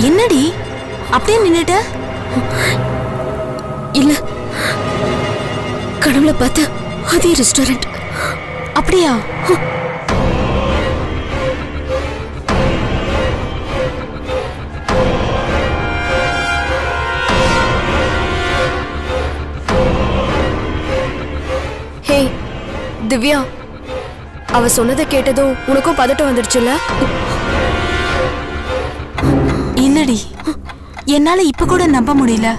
என்னடி அப்படியே நின்னுட்ட? இல்ல, கனவுல பார்த்த அதே ரெஸ்டாரண்ட். அப்படியா? ஹே திவ்யா, அவ சொன்னதை கேட்டதும் உனக்கும் பதட்டம் வந்துடுச்சுல்ல? இல்லடி, என்னால இப்ப கூட நம்ப முடியல.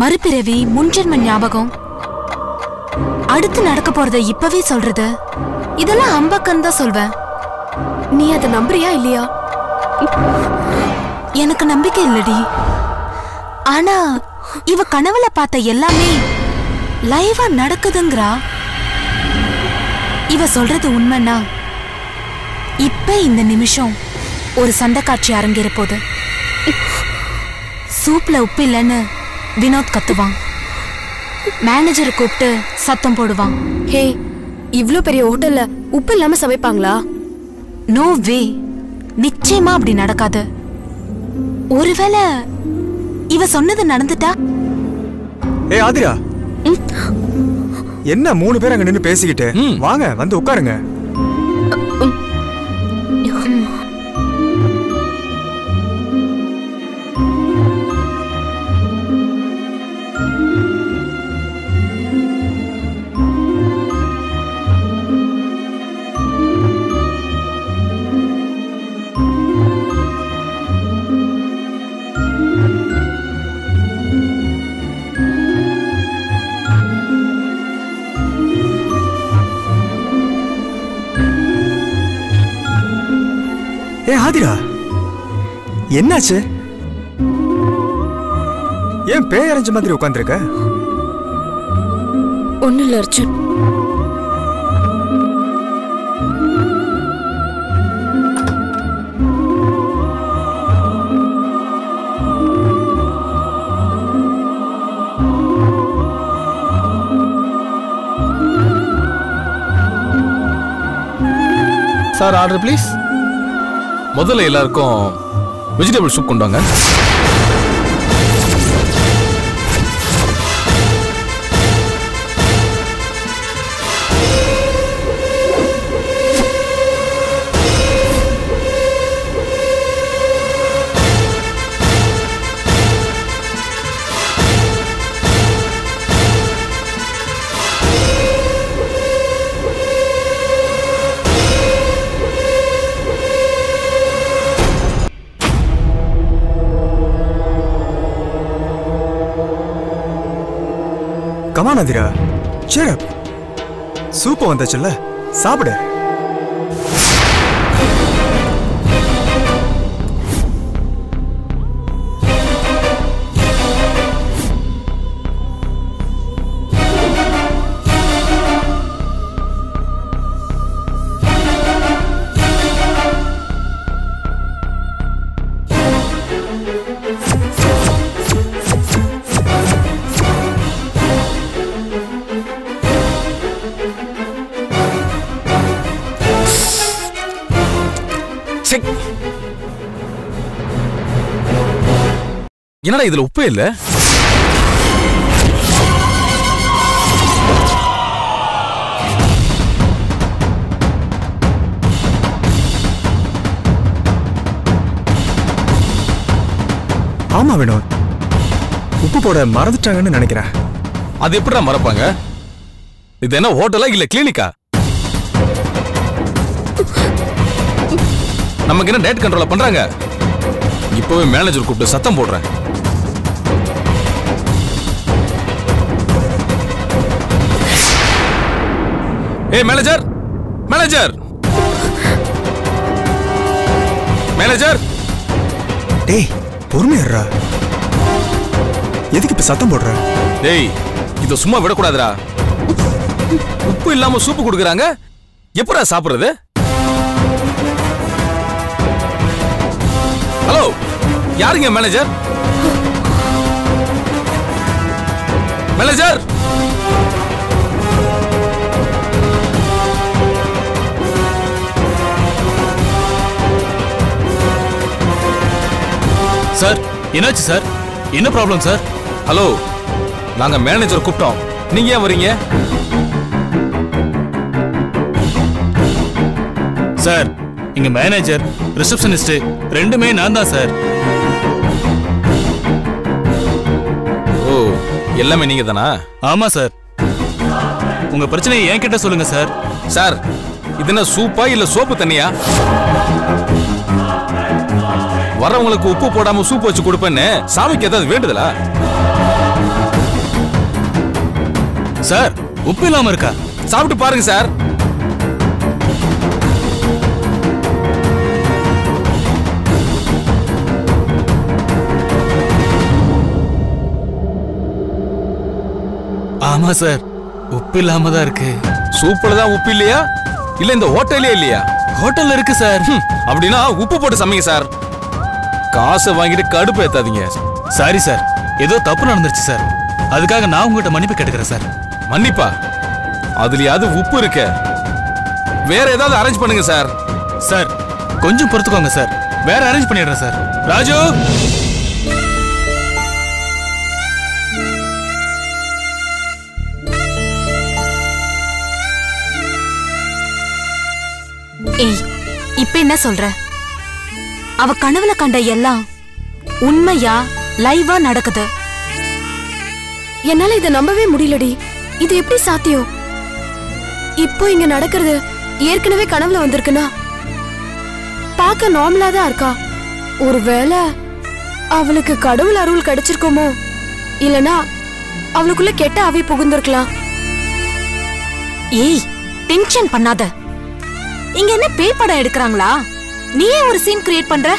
மறுபிறவி, முன்ஜென்ம ஞாபகம், அடுத்து நடக்க போறத இப்பவே சொல்றது, இதெல்லாம் அம்பக்கன் தான் சொல்வேன். நீ அதை நம்புறியா இல்லையா? எனக்கு நம்பிக்கை இல்லடி. ஆனா இவ கனவுல பார்த்த எல்லாமே லைவா நடக்குதுங்கறா. இவ சொல்றது உண்மைன்னா இப்ப இந்த நிமிஷம் ஒரு சண்டை காட்சி அரங்கேற போகுது. சூப்ல உப்பு இல்லைன்னு வினோத் கத்துவான். மேனேஜரை கூப்பிட்டு சத்தம் போடுவான். ஹே, இவ்ளோ பெரிய ஹோட்டல்ல உப்பு இல்லாம சமைப்பாங்களா? நோ வே, நிச்சயமா அப்படி நடக்காது. ஒருவேளை இவ சொன்னது நடந்துட்டா? ஏ ஆதிரா, என்ன 3 பேர் அங்க நின்னு பேசிக்கிட்டு? வாங்க வந்து உட்காருங்க. ஏ ஆதிரா, என்னாச்சு? ஏன் பேய் அரைஞ்ச மாதிரி உட்கார்ந்திருக்க? ஒண்ணு இல்ல அர்ஜுன். Sir, order please. முதல்ல எல்லாருக்கும் வெஜிடபிள் சூப் கொண்டு வாங்க. Come on Aathira, cheer up. Soup வந்துச்சுல்ல, சாப்பிடு. என்னடா இதுல உப்பே இல்ல? ஆமா வினோத், உப்பு போட மறந்துட்டாங்கன்னு நினைக்கிறேன். அது எப்படிடா மறப்பாங்க? இது என்ன ஹோட்டலா இல்ல கிளினிக்கா? நமக்கு என்ன டயட் கண்ட்ரோல் பண்றாங்க? இப்பவே மேனேஜர் கூப்பிட்டு சத்தம் போடுறேன். ஏய் மேனேஜர், மேனேஜர், மேனேஜர். டேய் பொறுமையா, எதுக்கு இப்ப சத்தம் போடுற? டேய், இத சும்மா விடக்கூடாதுடா. உப்பு இல்லாம சூப்பு கொடுக்குறாங்க, எப்படா சாப்பிடுறது? ஹலோ, யாருங்க மேனேஜர்? மேனேஜர், சார் என்னாச்சு சார்? என்ன ப்ராப்ளம் சார்? ஹலோ, நாங்க மேனேஜர் கூப்பிட்டோம், நீங்க ஏன் வரீங்க? சார் இங்க மேனேஜர் ரிசப்ஷனிஸ்ட் ரெண்டுமே நான் தான் சார். ஓ, எல்லாமே நீங்க தானா? ஆமா சார். உங்க பிரச்சனையை என்கிட்ட சொல்லுங்க சார். சார், இது என்ன சூப்பா இல்ல சோப்பு தண்ணியா? வரவங்களுக்கு உப்பு போடாம சூப் வச்சு கொடுப்பேன்னு சாமிக்கு ஏதாவது வேண்டுதலா? சார் உப்பு இல்லாம இருக்கா? சாப்பிட்டு பாருங்க சார். ஆமா சார், உப்பு இல்லாம தான் இருக்கு. சூப்புல தான் உப்பு இல்லையா? இல்ல இந்த ஹோட்டலே இல்லையா? ஹோட்டல்ல இருக்கு சார். அப்படின்னா உப்பு போட்டு சமைங்க சார். காசை வாங்கிட்டு கடுப்பு ஏத்தாதீங்க. சாரி சார், ஏதோ தப்பு நடந்துருச்சு சார். அதுக்காக நான் உங்ககிட்ட மன்னிப்பு கேட்டுக்கிறேன் சார். மன்னிப்பா? அதுலயாவது உப்பு இருக்க, வேற ஏதாவது அரேஞ்ச் பண்ணுங்க சார். சார் கொஞ்சம் பொறுத்துக்கோங்க சார், வேற அரேஞ்ச் பண்ணிடுறேன் சார். ராஜு, ஏய், இப்ப என்ன சொல்ற? அவ கனவுல கண்ட எல்லாம் உண்மையா லைவா நடக்குது. என்னால இதை நம்பவே முடியலடி. இது எப்படி சாத்தியம்? இப்போ இங்க நடக்கிறது ஏற்கனவே கனவுல வந்திருக்குன்னா பார்க்க நார்மலா தான் இருக்கா. ஒருவேளை அவளுக்கு கடவுள் அருள் கிடைச்சிருக்குமோ, இல்லனா அவளுக்குள்ள கெட்ட ஆவி புகுந்திருக்கலாம். ஏய், டென்ஷன் பண்ணாத. இங்க என்ன பேய் படம் எடுக்கறாங்களா? நீயே ஒரு சீன் கிரியேட் பண்ற?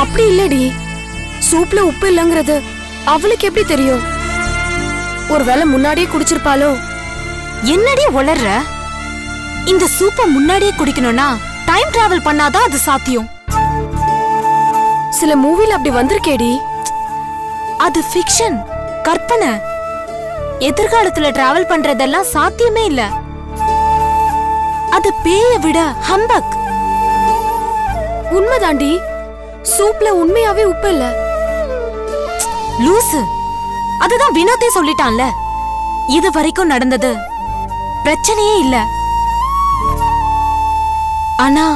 அப்படி இல்லடி, சூப்ல உப்பு இல்லங்கிறது அவளுக்கு எப்படி தெரியும்? ஒருவேளை முன்னாடியே குடிச்சிருப்பாளோ? என்னடி உளர்ற? இந்த சூப்பை முன்னாடியே குடிக்கணும்னா டைம் டிராவல் பண்ணாதான் அது சாத்தியம். சில மூவில அப்படி வந்திருக்கேடி. அது ஃபிக்ஷன், கற்பனை. எதிர்காலத்துல டிராவல் பண்றதெல்லாம் சாத்தியமே இல்ல. அது பேய விட ஹம்பக். உண்மைதாண்டி, சூப்ல உண்மையாவே உப்பு இல்ல. லூசு, அதுதான் வினோதே சொல்லிட்டான்ல. இது வரைக்கும் நடந்தது பிரச்சனையே இல்ல. ஆனா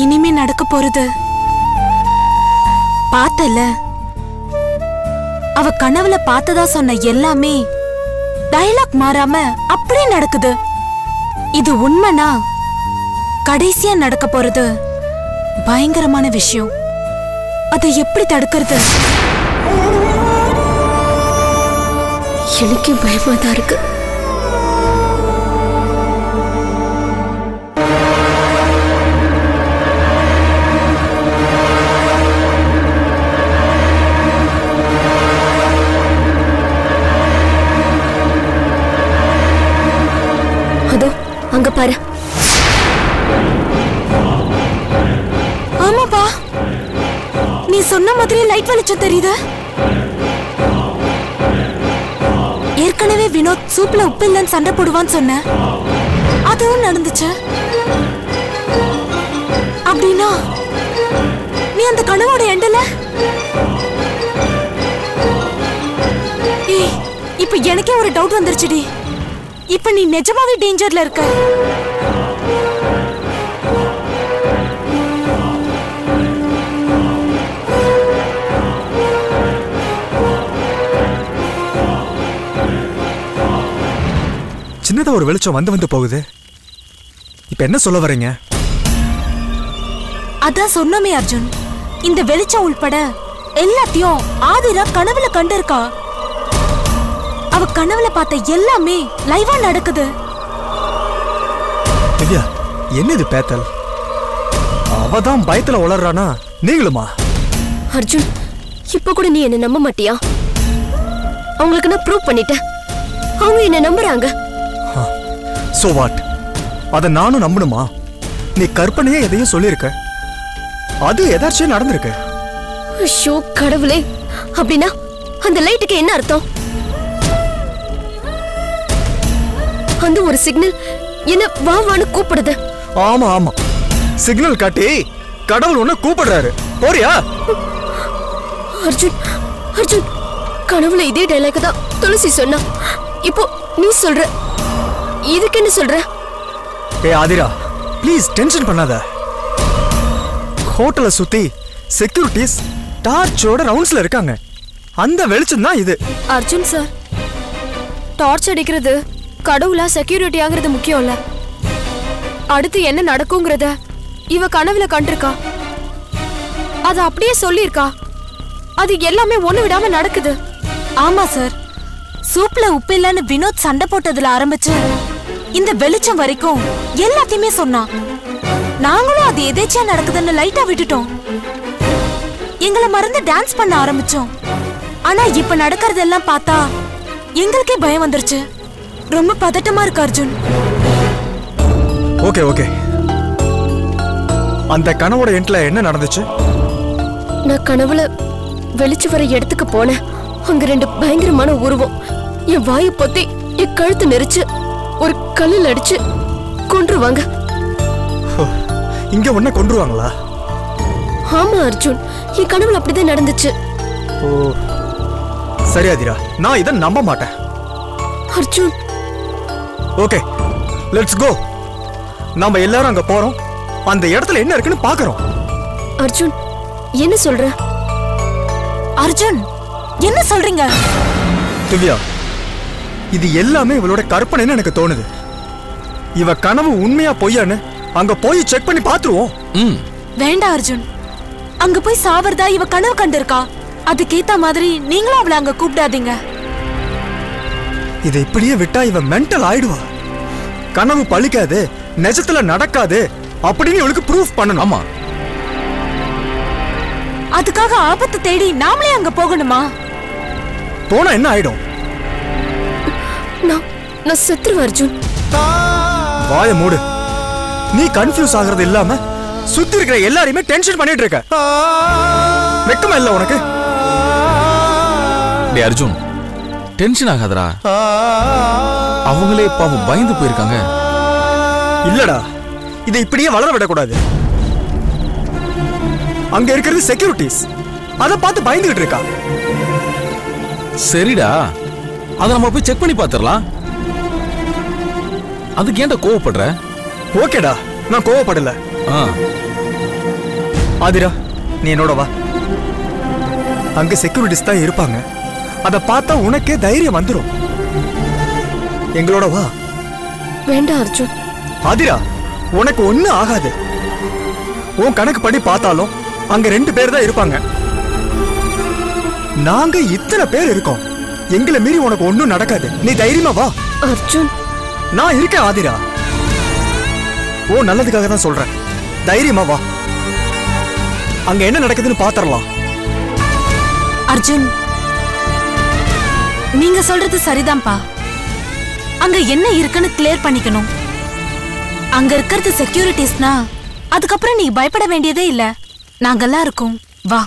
இனிமே நடக்க போறது பார்த்தல. அவ கனவுல பார்த்ததா சொன்ன எல்லாமே டயலாக் மாறாம அப்படியே நடக்குது. இது உண்மைனா கடைசியா நடக்க போறது பயங்கரமான விஷயம். அதை எப்படி தடுக்கிறது? எனக்கு பயமா தான் இருக்கு. அதோ அங்க பாரு. ஆமாப்பா, நீ சொன்ன மாதிரி லைட் வெளிச்சம் தெரியுது. ஏற்கனவே வினோத் சூப்ல உப்பு இல்லைன்னு சண்டை போடுவான்னு சொன்ன, அதுவும் நடந்துச்சு. அப்படின்னா நீ அந்த கனவோட எண்டல. ஏய், இப்ப எனக்கே ஒரு டவுட் வந்துருச்சுடி. இப்ப நீ நிஜமாவே டேஞ்சர்ல இருக்க. சின்னதா ஒரு வெளிச்சம் வந்து வந்து போகுது. இப்ப என்ன சொல்ல வரீங்க? அதான் சொன்னமே அர்ஜுன், இந்த வெளிச்சம் உள்பட எல்லாத்தையும் ஆதிரா கனவுல கண்டிருக்கா. அவ கனவுல பார்த்த எல்லாமே லைவா நடக்குது. திவ்யா, என்னது பேத்தல்? அவதான் பயத்துல உளறானா? நீங்களுமா? அர்ஜுன், இப்ப கூட நீ என்ன நம்ப மாட்டியா? அவங்களுக்கு நான் ப்ரூவ் பண்ணிட்டேன். அவங்க என்ன நம்புறாங்க. So what? அத நானும் நம்பணுமா? நீ கற்பனையே எதையும் சொல்லிருக்க, அது எதாச்சும் நடந்திருக்கு. ஐயோ கடவுளே, அப்படின்னா அந்த லைட்டுக்கு என்ன அர்த்தம்? அந்த ஒரு சிக்னல் என்ன வா வான்னு கூப்பிடுது. ஆமா ஆமா, சிக்னல் காட்டி கடவுள் உன்னை கூப்பிடுறாரு. போறியா? அர்ஜுன் அர்ஜுன், கனவுல இதே டைலாக் தான் துளசி சொன்னா. இப்போ நீ சொல்ற, இதுக்கு என்ன சொல்ற? ஆதிரா, ப்ளீஸ் டென்ஷன் பண்ணாத. ஹோட்டலை சுத்தி செக்யூரிட்டிஸ் டார்ச்சோட ரவுண்ட்ஸ்ல இருக்காங்க. அந்த வெளிச்சம் தான் இது. அர்ஜுன் சார், டார்ச் அடிக்கிறது கடவுளா செக்யூரிட்டி ஆகிறது முக்கியம் இல்ல. அடுத்து என்ன நடக்குங்கிறத இவ கனவுல கண்டிருக்கா. அது அப்படியே சொல்லியிருக்கா. அது எல்லாமே ஒண்ணு விடாம நடக்குது. ஆமா சார், சூப்ல உப்பு இல்லன்னு வினோத் சண்டை போட்டதுல ஆரம்பிச்சு இந்த வெளிச்சம் வரைக்கும் எல்லாத்தையுமே சொன்னான். நாங்களும் அது எதேச்சியா நடக்குதுன்னு லைட்டா விட்டுட்டோம். எங்களை மறந்து டான்ஸ் பண்ண ஆரம்பிச்சோம். ஆனா இப்ப நடக்கிறதெல்லாம் பார்த்தா எங்களுக்கே பயம் வந்துருச்சு. ரொம்ப பதட்டமா இருக்கு அர்ஜுன். ஓகே ஓகே, அந்த கனவோட எண்ட்ல என்ன நடந்துச்சு? நான் கனவுல வெளிச்சு வர இடத்துக்கு போனேன். அங்க 2 பயங்கரமான உருவம் என் வாயை பொத்தி என் கழுத்து நெரிச்சு ஒரு கல்லில் அடிச்சு கொன்றுவாங்க. இங்க உன்னை கொன்றுவாங்களா? ஆமா அர்ஜுன், என் கனவுல அப்படிதான் நடந்துச்சு. ஓ சரி ஆதிரா, நான் இதை நம்ப மாட்டேன். Arjun okay, let's go. நாம எல்லாரும் அங்க போறோம். அந்த இடத்துல என்ன இருக்குன்னு பாக்குறோம். அர்ஜுன் என்ன சொல்ற? அர்ஜுன் என்ன சொல்றீங்க? திவ்யா, இது எல்லாமே இவளோட கற்பனைன்னு எனக்கு தோணுது. இவ கனவு உண்மையா பொய்யான்னு அங்க போய் செக் பண்ணி பாத்துருவோம். வேண்டாம் அர்ஜுன், அங்க போய் சாவறதா இவ கனவு கண்டிருக்கா. அதுக்கேத்த மாதிரி நீங்களும் அவளை அங்க கூப்பிடாதீங்க. இதை இப்படியே விட்டா இவ மென்டல் ஆயிடுவா. கனவு பழிக்காது, நிஜத்துல நடக்காது அப்படின்னு இவளுக்கு ப்ரூஃப் பண்ணணும். ஆமா, அதுக்காக ஆபத்து தேடி நாமளே அங்க போகணுமா? போனா என்ன ஆயிடும்? நான் செத்துருவேன் அர்ஜுன். வாய மூடு. நீ கன்ஃபியூஸ் ஆகிறது இல்லாம சுத்தி இருக்கிற எல்லாரையுமே டென்ஷன் பண்ணிட்டு இருக்க. வெக்கமா இல்ல உனக்கு? டேய் அர்ஜுன், டென்ஷன் ஆகாதடா. அவங்களே பாவம் பயந்து போயிருக்காங்க. இல்லடா, இதை இப்படியே வளர விடக்கூடாது. அங்க இருக்கிறது செக்யூரிட்டிஸ், அதை பார்த்து பயந்துகிட்டு இருக்கா. சரிடா, அதை நம்ம போய் செக் பண்ணி பாத்துறலாம். அதுக்கு ஏன்டா கோவப்படுற? ஓகேடா, நான் கோவப்படல. ஆதிரா, நீ என்னோட வா. அங்க செக்யூரிட்டிஸ் தான் இருப்பாங்க. அதை பார்த்தா உனக்கே தைரியம் வந்துடும். எங்களோட வா. வேண்டாம் அர்ஜுன். ஆதிரா, உனக்கு ஒண்ணு ஆகாது. உன் கணக்கு படி பார்த்தாலும் அங்க 2 பேர் தான் இருப்பாங்க. நாங்க இத்தனை பேர் இருக்கோம். எங்களை மீறி உனக்கு ஒண்ணும் நடக்காது. நீ தைரியமா வா. அர்ஜுன், நான் இருக்கேன் ஆதிரா. ஓ நல்லதுக்காக தான் சொல்றேன். தைரியமா வா. அங்க என்ன நடக்குதுன்னு பாத்திரலாம். அர்ஜுன், நீங்க சொல்றது சரிதான்ப்பா. அங்க என்ன இருக்குன்னு கிளியர் பண்ணிக்கணும். அங்க இருக்கிறது செக்யூரிட்டிஸ்னா அதுக்கப்புறம் நீ பயப்பட வேண்டியதே இல்ல. நாங்கெல்லாம் இருக்கோம். வா.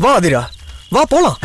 வா ஆதிரா, வா போலாம்.